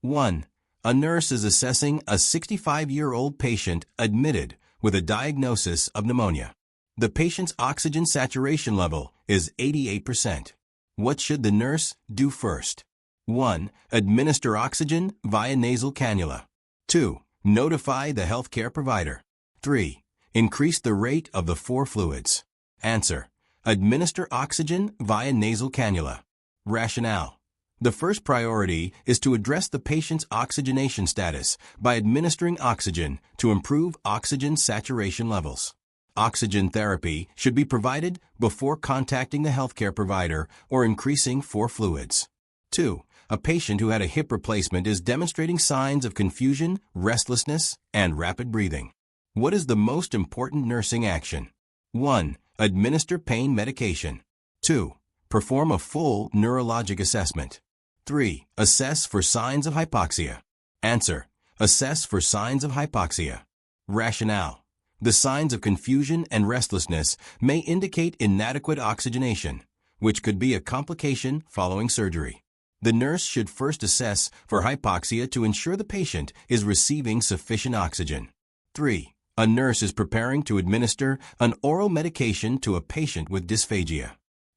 1. A nurse is assessing a 65-year-old patient admitted with a diagnosis of pneumonia. The patient's oxygen saturation level is 88%. What should the nurse do first? 1. Administer oxygen via nasal cannula. 2. Notify the healthcare provider. 3. Increase the rate of the 4 fluids. Answer. Administer oxygen via nasal cannula. Rationale. The first priority is to address the patient's oxygenation status by administering oxygen to improve oxygen saturation levels. Oxygen therapy should be provided before contacting the healthcare provider or increasing 4 fluids. 2. A patient who had a hip replacement is demonstrating signs of confusion, restlessness, and rapid breathing. What is the most important nursing action? 1. Administer pain medication. 2. Perform a full neurologic assessment. 3. Assess for signs of hypoxia. Answer. Assess for signs of hypoxia. Rationale. The signs of confusion and restlessness may indicate inadequate oxygenation, which could be a complication following surgery. The nurse should first assess for hypoxia to ensure the patient is receiving sufficient oxygen. 3. A nurse is preparing to administer an oral medication to a patient with dysphagia.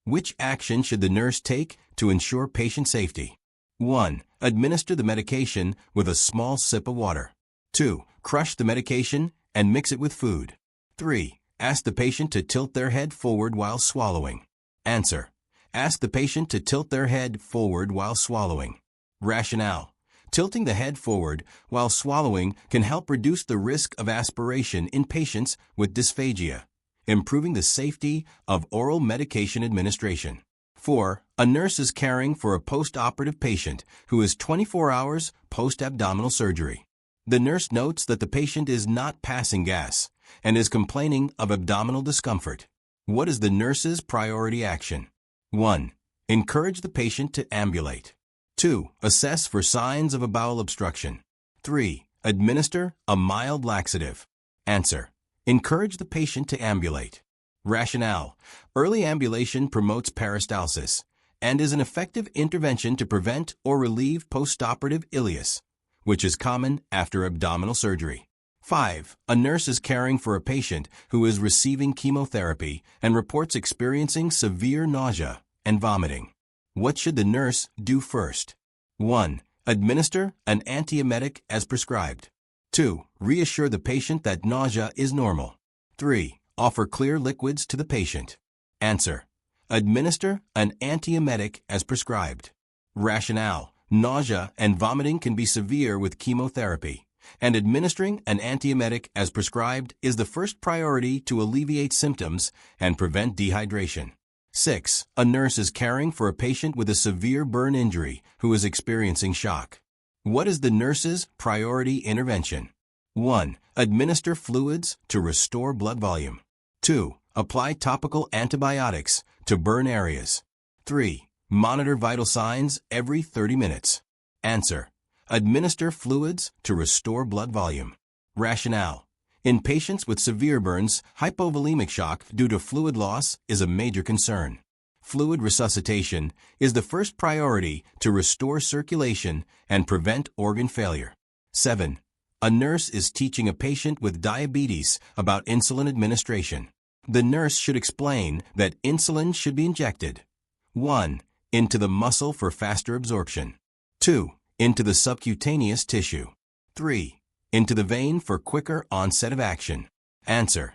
Which action should the nurse take to ensure patient safety? 1. Administer the medication with a small sip of water. 2. Crush the medication and mix it with food. 3. Ask the patient to tilt their head forward while swallowing. Answer. Ask the patient to tilt their head forward while swallowing. Rationale. Tilting the head forward while swallowing can help reduce the risk of aspiration in patients with dysphagia, improving the safety of oral medication administration. 4. A nurse is caring for a post-operative patient who is 24 hours post-abdominal surgery. The nurse notes that the patient is not passing gas and is complaining of abdominal discomfort. What is the nurse's priority action? 1. Encourage the patient to ambulate. 2. Assess for signs of a bowel obstruction. 3. Administer a mild laxative. Answer. Encourage the patient to ambulate. Rationale. Early ambulation promotes peristalsis and is an effective intervention to prevent or relieve postoperative ileus, which is common after abdominal surgery. 5. A nurse is caring for a patient who is receiving chemotherapy and reports experiencing severe nausea and vomiting. What should the nurse do first? 1. Administer an antiemetic as prescribed. 2. Reassure the patient that nausea is normal. 3. Offer clear liquids to the patient. Answer. Administer an antiemetic as prescribed. Rationale. Nausea and vomiting can be severe with chemotherapy, and administering an antiemetic as prescribed is the first priority to alleviate symptoms and prevent dehydration. 6. A nurse is caring for a patient with a severe burn injury who is experiencing shock. What is the nurse's priority intervention? 1. Administer fluids to restore blood volume. 2. Apply topical antibiotics to burn areas. 3. Monitor vital signs every 30 minutes. Answer. Administer fluids to restore blood volume. Rationale. In patients with severe burns, hypovolemic shock due to fluid loss is a major concern. Fluid resuscitation is the first priority to restore circulation and prevent organ failure. 7. A nurse is teaching a patient with diabetes about insulin administration. The nurse should explain that insulin should be injected. 1. Into the muscle for faster absorption. 2. Into the subcutaneous tissue. 3. Into the vein for quicker onset of action. Answer.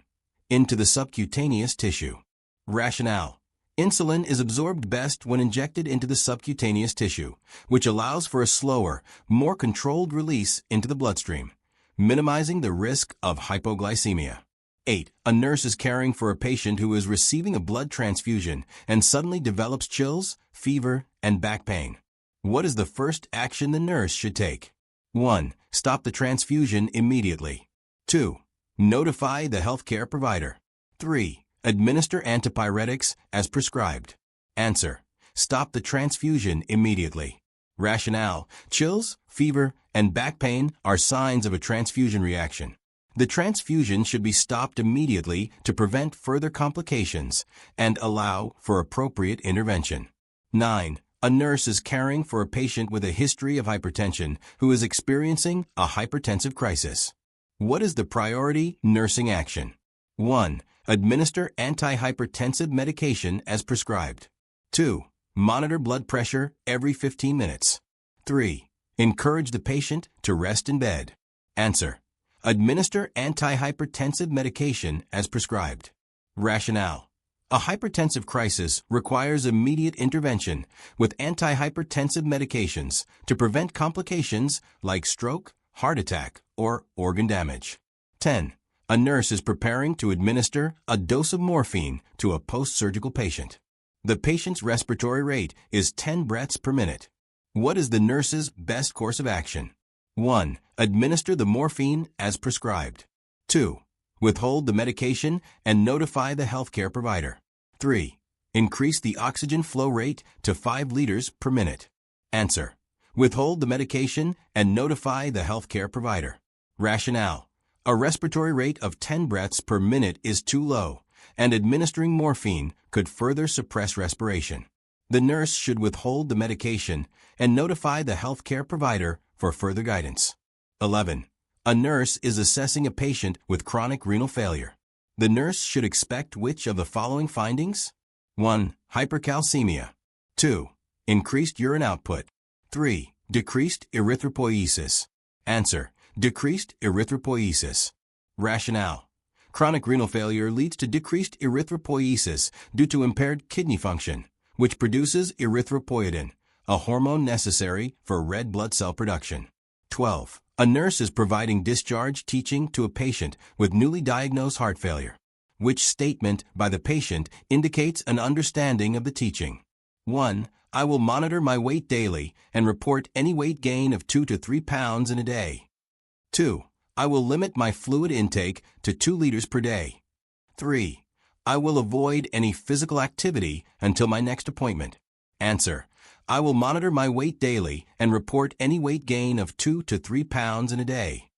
Into the subcutaneous tissue. Rationale. Insulin is absorbed best when injected into the subcutaneous tissue, which allows for a slower, more controlled release into the bloodstream, minimizing the risk of hypoglycemia. 8. A nurse is caring for a patient who is receiving a blood transfusion and suddenly develops chills, fever, and back pain. What is the first action the nurse should take? 1. Stop the transfusion immediately. 2. Notify the healthcare provider. 3. Administer antipyretics as prescribed. Answer. Stop the transfusion immediately. Rationale. Chills, fever, and back pain are signs of a transfusion reaction. The transfusion should be stopped immediately to prevent further complications and allow for appropriate intervention. 9. A nurse is caring for a patient with a history of hypertension who is experiencing a hypertensive crisis. What is the priority nursing action? 1. Administer antihypertensive medication as prescribed. 2. Monitor blood pressure every 15 minutes. 3. Encourage the patient to rest in bed. Answer: administer antihypertensive medication as prescribed. Rationale: a hypertensive crisis requires immediate intervention with antihypertensive medications to prevent complications like stroke, heart attack, or organ damage. 10. A nurse is preparing to administer a dose of morphine to a post-surgical patient. The patient's respiratory rate is 10 breaths per minute. What is the nurse's best course of action? 1. Administer the morphine as prescribed. 2. Withhold the medication and notify the healthcare provider. 3. Increase the oxygen flow rate to 5 liters per minute. Answer: withhold the medication and notify the healthcare provider. Rationale: a respiratory rate of 10 breaths per minute is too low, and administering morphine could further suppress respiration. The nurse should withhold the medication and notify the healthcare provider for further guidance. 11. A nurse is assessing a patient with chronic renal failure. The nurse should expect which of the following findings? 1. Hypercalcemia. 2. Increased urine output. 3. Decreased erythropoiesis. Answer: decreased erythropoiesis. Rationale: chronic renal failure leads to decreased erythropoiesis due to impaired kidney function, which produces erythropoietin, a hormone necessary for red blood cell production. 12. A nurse is providing discharge teaching to a patient with newly diagnosed heart failure. Which statement by the patient indicates an understanding of the teaching? 1. I will monitor my weight daily and report any weight gain of 2 to 3 pounds in a day. 2. I will limit my fluid intake to 2 liters per day. 3. I will avoid any physical activity until my next appointment. Answer: I will monitor my weight daily and report any weight gain of 2 to 3 pounds in a day.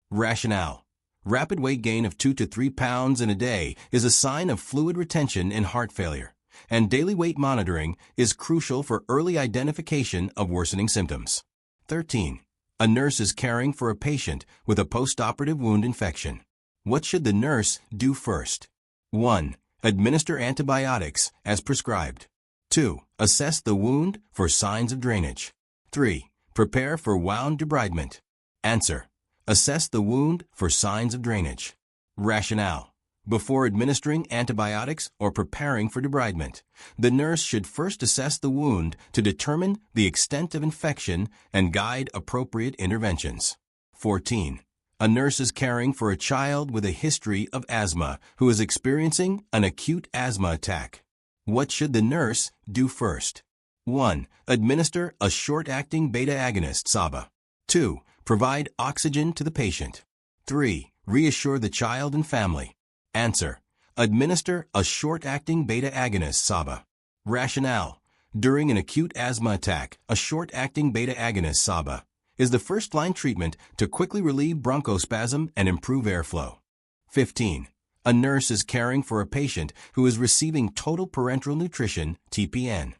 Rationale: rapid weight gain of 2 to 3 pounds in a day is a sign of fluid retention in heart failure, and daily weight monitoring is crucial for early identification of worsening symptoms. 13. A nurse is caring for a patient with a post-operative wound infection. What should the nurse do first? 1. Administer antibiotics as prescribed. 2. Assess the wound for signs of drainage. 3. Prepare for wound debridement. Answer: assess the wound for signs of drainage. Rationale: before administering antibiotics or preparing for debridement, the nurse should first assess the wound to determine the extent of infection and guide appropriate interventions. 14. A nurse is caring for a child with a history of asthma who is experiencing an acute asthma attack. What should the nurse do first? 1. Administer a short-acting beta-agonist SABA. 2. Provide oxygen to the patient. 3. Reassure the child and family. Answer: administer a short-acting beta-agonist SABA. Rationale: during an acute asthma attack, a short-acting beta-agonist SABA is the first-line treatment to quickly relieve bronchospasm and improve airflow. 15. A nurse is caring for a patient who is receiving total parenteral nutrition, TPN.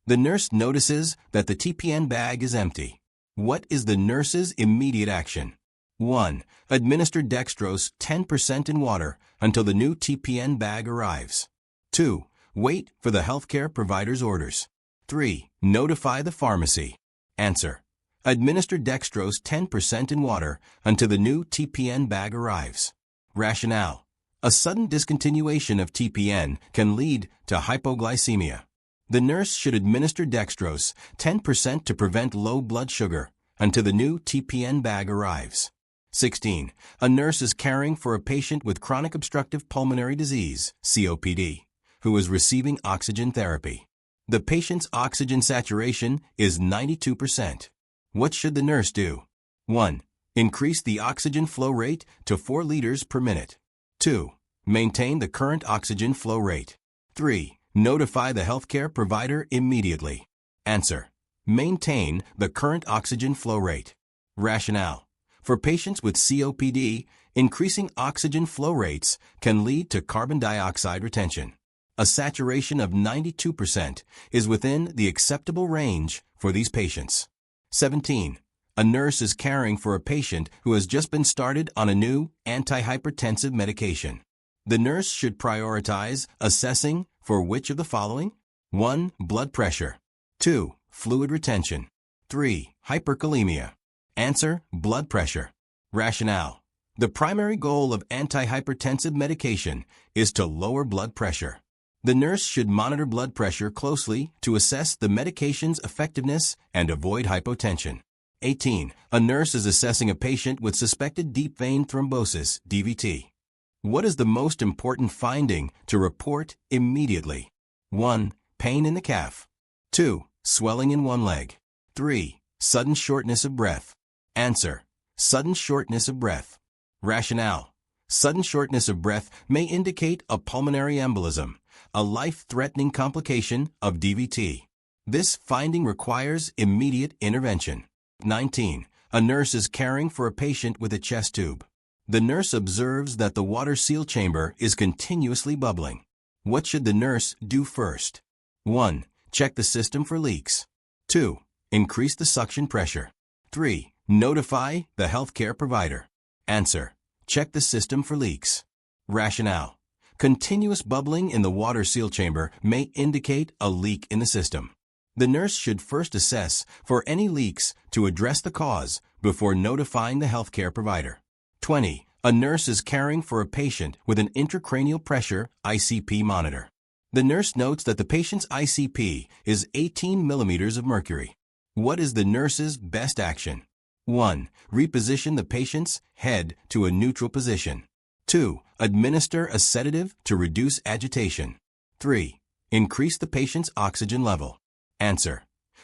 The nurse notices that the TPN bag is empty. What is the nurse's immediate action? 1. Administer dextrose 10% in water until the new TPN bag arrives. 2. Wait for the healthcare provider's orders. 3. Notify the pharmacy. Answer: administer dextrose 10% in water until the new TPN bag arrives. Rationale: a sudden discontinuation of TPN can lead to hypoglycemia. The nurse should administer dextrose 10% to prevent low blood sugar until the new TPN bag arrives. 16. A nurse is caring for a patient with chronic obstructive pulmonary disease, COPD, who is receiving oxygen therapy. The patient's oxygen saturation is 92%. What should the nurse do? 1. Increase the oxygen flow rate to 4 liters per minute. 2. Maintain the current oxygen flow rate. 3. Notify the healthcare provider immediately. Answer: maintain the current oxygen flow rate. Rationale: for patients with COPD, increasing oxygen flow rates can lead to carbon dioxide retention. a saturation of 92% is within the acceptable range for these patients. 17. A nurse is caring for a patient who has just been started on a new antihypertensive medication. The nurse should prioritize assessing for which of the following? 1. Blood pressure. 2. Fluid retention. 3. Hyperkalemia. Answer: blood pressure. Rationale: the primary goal of antihypertensive medication is to lower blood pressure. The nurse should monitor blood pressure closely to assess the medication's effectiveness and avoid hypotension. 18. A nurse is assessing a patient with suspected deep vein thrombosis, DVT. What is the most important finding to report immediately? 1. Pain in the calf. 2. Swelling in one leg. 3. Sudden shortness of breath. Answer: sudden shortness of breath. Rationale: sudden shortness of breath may indicate a pulmonary embolism, a life-threatening complication of DVT. This finding requires immediate intervention. 19. A nurse is caring for a patient with a chest tube. The nurse observes that the water seal chamber is continuously bubbling. What should the nurse do first? 1. Check the system for leaks. 2. Increase the suction pressure. 3. Notify the healthcare provider. Answer: check the system for leaks. Rationale: continuous bubbling in the water seal chamber may indicate a leak in the system. The nurse should first assess for any leaks to address the cause before notifying the healthcare provider. 20. A nurse is caring for a patient with an intracranial pressure ICP monitor. The nurse notes that the patient's ICP is 18 millimeters of mercury. What is the nurse's best action? 1. Reposition the patient's head to a neutral position. 2. Administer a sedative to reduce agitation. 3. Increase the patient's oxygen level. Answer: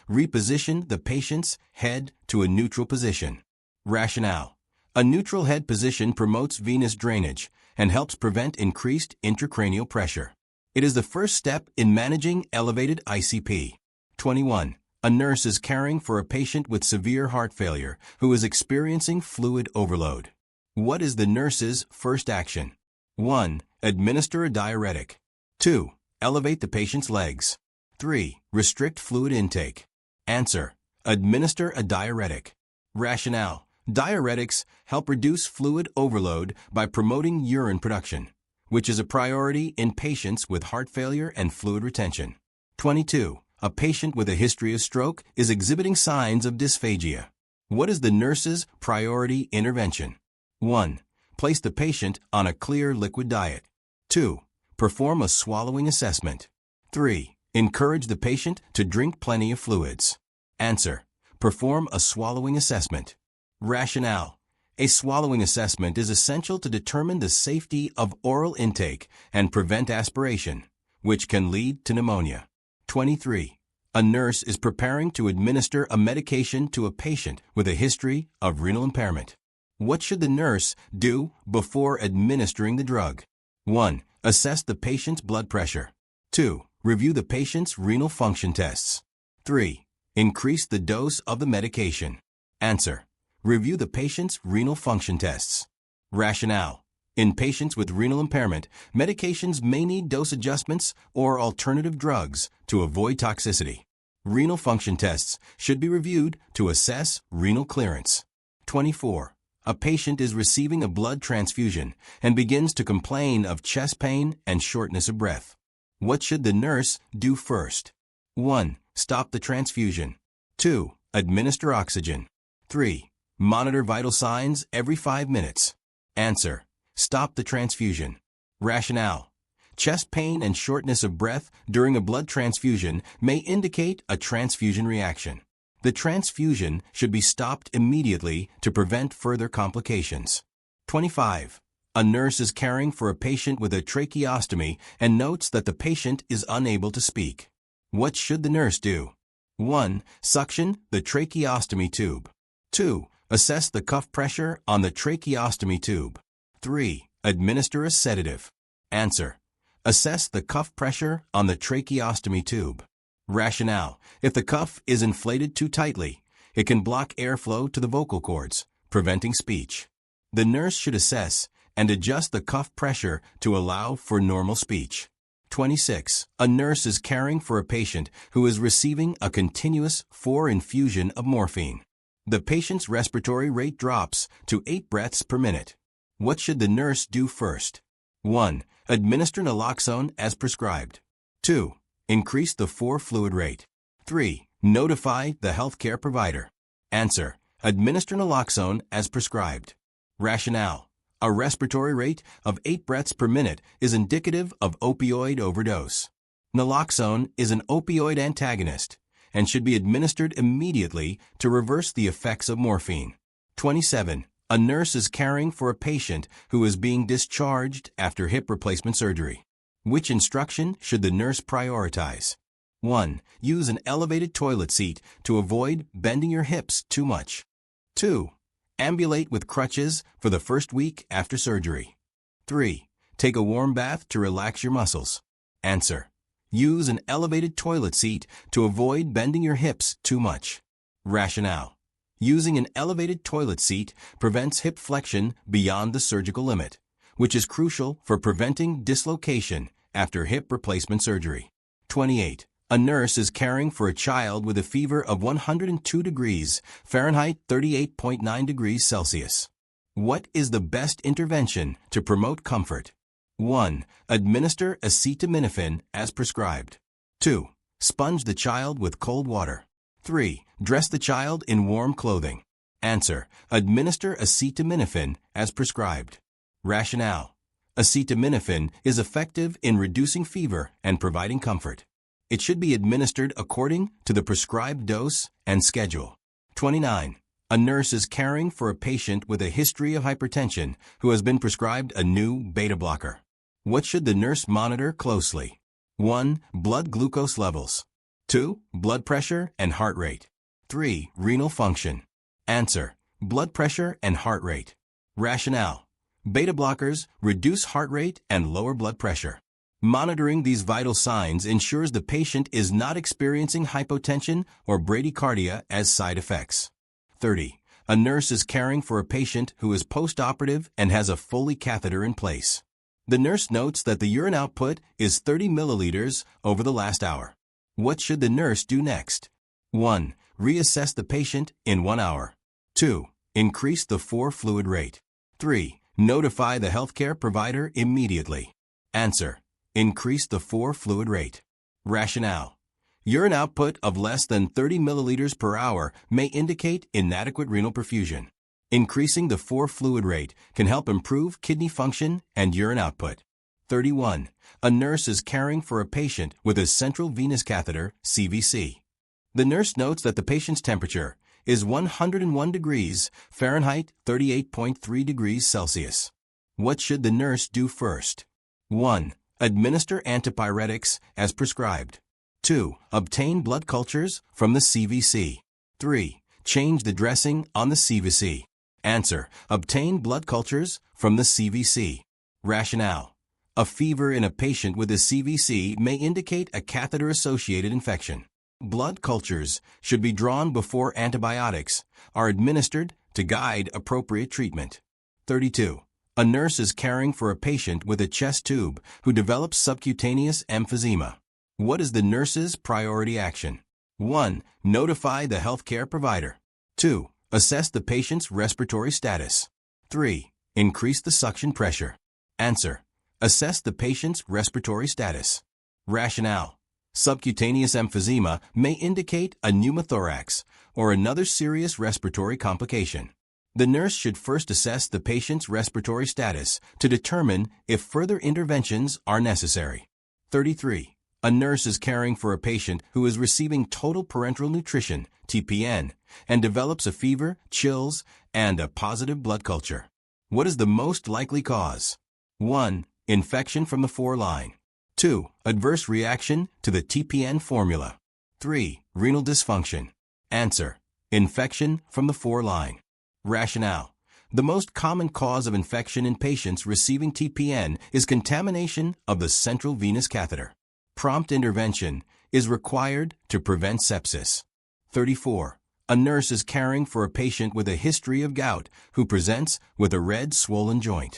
reposition the patient's head to a neutral position. Rationale: a neutral head position promotes venous drainage and helps prevent increased intracranial pressure. It is the first step in managing elevated ICP. 21. A nurse is caring for a patient with severe heart failure who is experiencing fluid overload. What is the nurse's first action? 1. Administer a diuretic. 2. Elevate the patient's legs. 3. Restrict fluid intake. Answer: administer a diuretic. Rationale: diuretics help reduce fluid overload by promoting urine production, which is a priority in patients with heart failure and fluid retention. 22. A patient with a history of stroke is exhibiting signs of dysphagia. What is the nurse's priority intervention? 1. Place the patient on a clear liquid diet. 2. Perform a swallowing assessment. 3. Encourage the patient to drink plenty of fluids. Answer: perform a swallowing assessment. Rationale: a swallowing assessment is essential to determine the safety of oral intake and prevent aspiration, which can lead to pneumonia. 23. A nurse is preparing to administer a medication to a patient with a history of renal impairment. What should the nurse do before administering the drug? 1. Assess the patient's blood pressure. 2. Review the patient's renal function tests. 3. Increase the dose of the medication. Answer: review the patient's renal function tests. Rationale: in patients with renal impairment, medications may need dose adjustments or alternative drugs to avoid toxicity. Renal function tests should be reviewed to assess renal clearance. 24. A patient is receiving a blood transfusion and begins to complain of chest pain and shortness of breath. What should the nurse do first? 1. Stop the transfusion. 2. Administer oxygen. 3. Monitor vital signs every 5 minutes. Answer: stop the transfusion. Rationale: chest pain and shortness of breath during a blood transfusion may indicate a transfusion reaction. The transfusion should be stopped immediately to prevent further complications. 25. A nurse is caring for a patient with a tracheostomy and notes that the patient is unable to speak. What should the nurse do? 1. Suction the tracheostomy tube. 2. Assess the cuff pressure on the tracheostomy tube. 3. Administer a sedative. Answer: assess the cuff pressure on the tracheostomy tube. Rationale: if the cuff is inflated too tightly, it can block airflow to the vocal cords, preventing speech. The nurse should assess and adjust the cuff pressure to allow for normal speech. 26. A nurse is caring for a patient who is receiving a continuous 4 infusion of morphine. The patient's respiratory rate drops to 8 breaths per minute. What should the nurse do first? 1. Administer naloxone as prescribed. 2. Increase the 4 fluid rate. 3. Notify the healthcare provider. Answer: administer naloxone as prescribed. Rationale: a respiratory rate of 8 breaths per minute is indicative of opioid overdose. Naloxone is an opioid antagonist and should be administered immediately to reverse the effects of morphine. 27. A nurse is caring for a patient who is being discharged after hip replacement surgery. Which instruction should the nurse prioritize? 1. Use an elevated toilet seat to avoid bending your hips too much. 2. Ambulate with crutches for the first week after surgery. 3. Take a warm bath to relax your muscles. Answer: use an elevated toilet seat to avoid bending your hips too much. Rationale: using an elevated toilet seat prevents hip flexion beyond the surgical limit, which is crucial for preventing dislocation after hip replacement surgery. 28. A nurse is caring for a child with a fever of 102 degrees Fahrenheit 38.9 degrees Celsius. What is the best intervention to promote comfort? 1. Administer acetaminophen as prescribed. 2. Sponge the child with cold water. 3. Dress the child in warm clothing. Answer: administer acetaminophen as prescribed. Rationale: acetaminophen is effective in reducing fever and providing comfort. It should be administered according to the prescribed dose and schedule. 29. A nurse is caring for a patient with a history of hypertension who has been prescribed a new beta blocker. What should the nurse monitor closely? 1. Blood glucose levels. 2. Blood pressure and heart rate. 3. Renal function. Answer: blood pressure and heart rate. Rationale: beta blockers reduce heart rate and lower blood pressure. Monitoring these vital signs ensures the patient is not experiencing hypotension or bradycardia as side effects. 30. A nurse is caring for a patient who is post-operative and has a Foley catheter in place. The nurse notes that the urine output is 30 milliliters over the last hour. What should the nurse do next? 1. Reassess the patient in 1 hour. 2. Increase the 4 fluid rate. 3. Notify the healthcare provider immediately. Answer: increase the 4 fluid rate. Rationale: urine output of less than 30 milliliters per hour may indicate inadequate renal perfusion. Increasing the 4 fluid rate can help improve kidney function and urine output. 31. A nurse is caring for a patient with a central venous catheter, CVC. The nurse notes that the patient's temperature is 101 degrees Fahrenheit 38.3 degrees Celsius. What should the nurse do first? 1. Administer antipyretics as prescribed. 2. Obtain blood cultures from the CVC. 3. Change the dressing on the CVC. Answer: obtain blood cultures from the CVC. Rationale: a fever in a patient with a CVC may indicate a catheter-associated infection. Blood cultures should be drawn before antibiotics are administered to guide appropriate treatment. 32. A nurse is caring for a patient with a chest tube who develops subcutaneous emphysema. What is the nurse's priority action? 1. Notify the healthcare provider. 2. Assess the patient's respiratory status. 3. Increase the suction pressure. Answer: assess the patient's respiratory status. Rationale: subcutaneous emphysema may indicate a pneumothorax or another serious respiratory complication. The nurse should first assess the patient's respiratory status to determine if further interventions are necessary. 33. A nurse is caring for a patient who is receiving total parenteral nutrition, TPN, and develops a fever, chills, and a positive blood culture. What is the most likely cause? 1. Infection from the foreline. 2. Adverse reaction to the TPN formula. 3. Renal dysfunction. Answer: infection from the foreline. Rationale: the most common cause of infection in patients receiving TPN is contamination of the central venous catheter. Prompt intervention is required to prevent sepsis. 34. A nurse is caring for a patient with a history of gout who presents with a red swollen joint.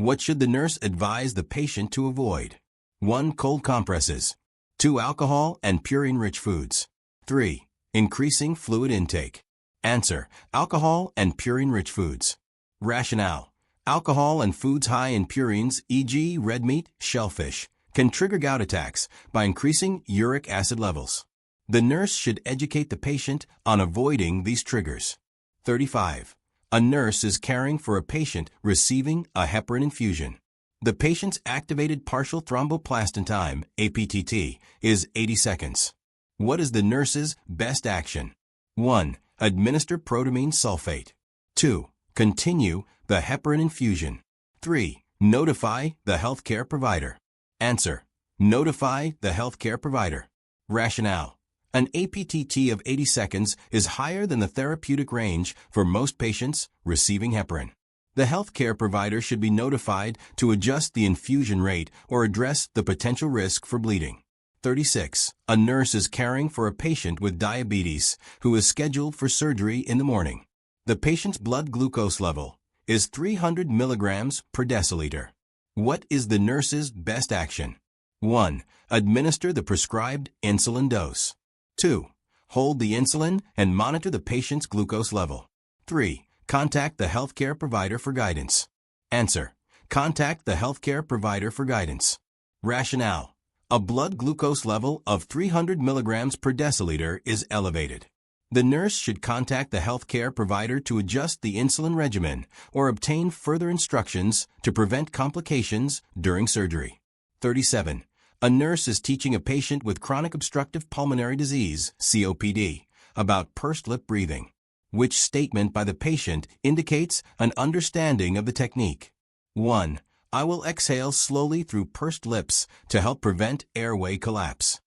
What should the nurse advise the patient to avoid? 1. Cold compresses. 2. Alcohol and purine-rich foods. 3. Increasing fluid intake. Answer: alcohol and purine-rich foods. Rationale: alcohol and foods high in purines, e.g. red meat, shellfish, can trigger gout attacks by increasing uric acid levels. The nurse should educate the patient on avoiding these triggers. 35. A nurse is caring for a patient receiving a heparin infusion. The patient's activated partial thromboplastin time, APTT, is 80 seconds. What is the nurse's best action? 1. Administer protamine sulfate. 2. Continue the heparin infusion. 3. Notify the healthcare provider. Answer: notify the healthcare provider. Rationale: an APTT of 80 seconds is higher than the therapeutic range for most patients receiving heparin. The healthcare provider should be notified to adjust the infusion rate or address the potential risk for bleeding. 36. A nurse is caring for a patient with diabetes who is scheduled for surgery in the morning. The patient's blood glucose level is 300 milligrams per deciliter. What is the nurse's best action? 1. Administer the prescribed insulin dose. 2. Hold the insulin and monitor the patient's glucose level. 3. Contact the healthcare provider for guidance. Answer: contact the healthcare provider for guidance. Rationale: a blood glucose level of 300 milligrams per deciliter is elevated. The nurse should contact the healthcare provider to adjust the insulin regimen or obtain further instructions to prevent complications during surgery. 37. A nurse is teaching a patient with chronic obstructive pulmonary disease, COPD, about pursed lip breathing. Which statement by the patient indicates an understanding of the technique? 1. I will exhale slowly through pursed lips to help prevent airway collapse.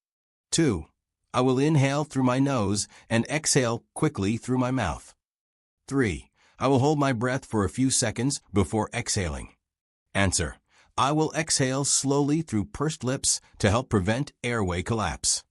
2. I will inhale through my nose and exhale quickly through my mouth. 3. I will hold my breath for a few seconds before exhaling. Answer: I will exhale slowly through pursed lips to help prevent airway collapse.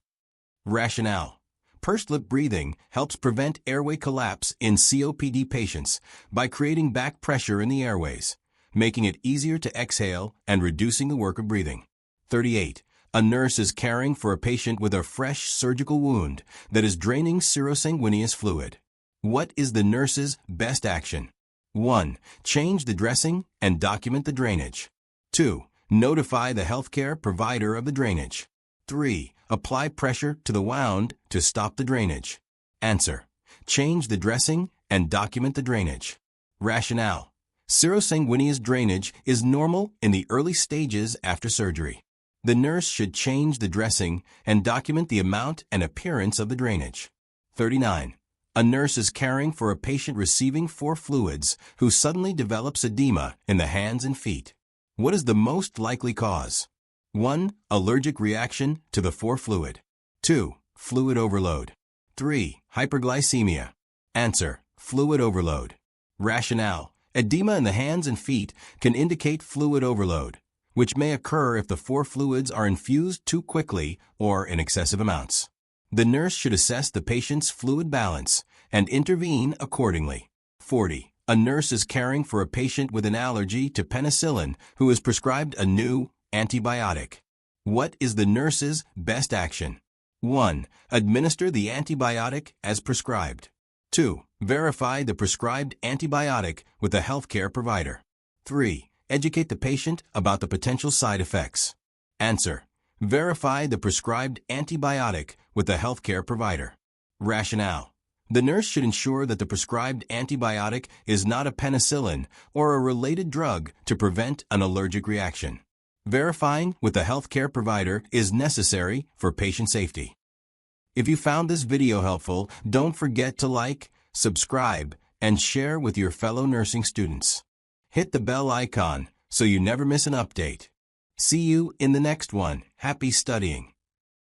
Rationale: pursed lip breathing helps prevent airway collapse in COPD patients by creating back pressure in the airways, making it easier to exhale and reducing the work of breathing. 38. A nurse is caring for a patient with a fresh surgical wound that is draining serosanguineous fluid. What is the nurse's best action? 1. Change the dressing and document the drainage. 2. Notify the healthcare provider of the drainage. 3. Apply pressure to the wound to stop the drainage. Answer: change the dressing and document the drainage. Rationale: serosanguineous drainage is normal in the early stages after surgery. The nurse should change the dressing and document the amount and appearance of the drainage. 39. A nurse is caring for a patient receiving 4 fluids who suddenly develops edema in the hands and feet. What is the most likely cause? 1. Allergic reaction to the 4 fluid. 2. Fluid overload. 3. Hyperglycemia. Answer: fluid overload. Rationale: edema in the hands and feet can indicate fluid overload, which may occur if the 4 fluids are infused too quickly or in excessive amounts. The nurse should assess the patient's fluid balance and intervene accordingly. 40. A nurse is caring for a patient with an allergy to penicillin who is prescribed a new antibiotic. What is the nurse's best action? 1. Administer the antibiotic as prescribed. 2. Verify the prescribed antibiotic with a healthcare provider. 3. Educate the patient about the potential side effects. Answer: verify the prescribed antibiotic with the healthcare provider. Rationale: the nurse should ensure that the prescribed antibiotic is not a penicillin or a related drug to prevent an allergic reaction. Verifying with the healthcare provider is necessary for patient safety. If you found this video helpful, don't forget to like, subscribe, and share with your fellow nursing students. Hit the bell icon so you never miss an update. See you in the next one. Happy studying.